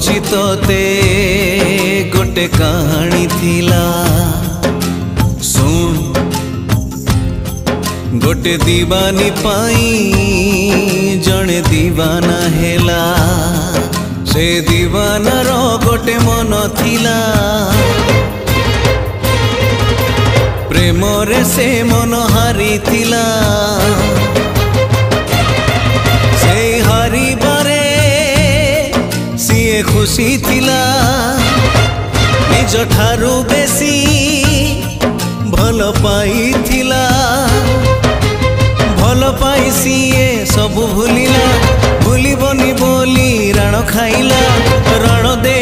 कहुची तोते गोटे कहानी थिला सुन गोटे दीवानी पाई जड़े दीवाना हेला से दीवाना रो गोटे मन थिला प्रेम रे से मन हारी थिला से हारी बारे सीए खुशी थिला निज ठारू बेसी भल पाई थिला भल पाई सीए सब भूलिला भूलिबनी बोली राण खाइला रण दे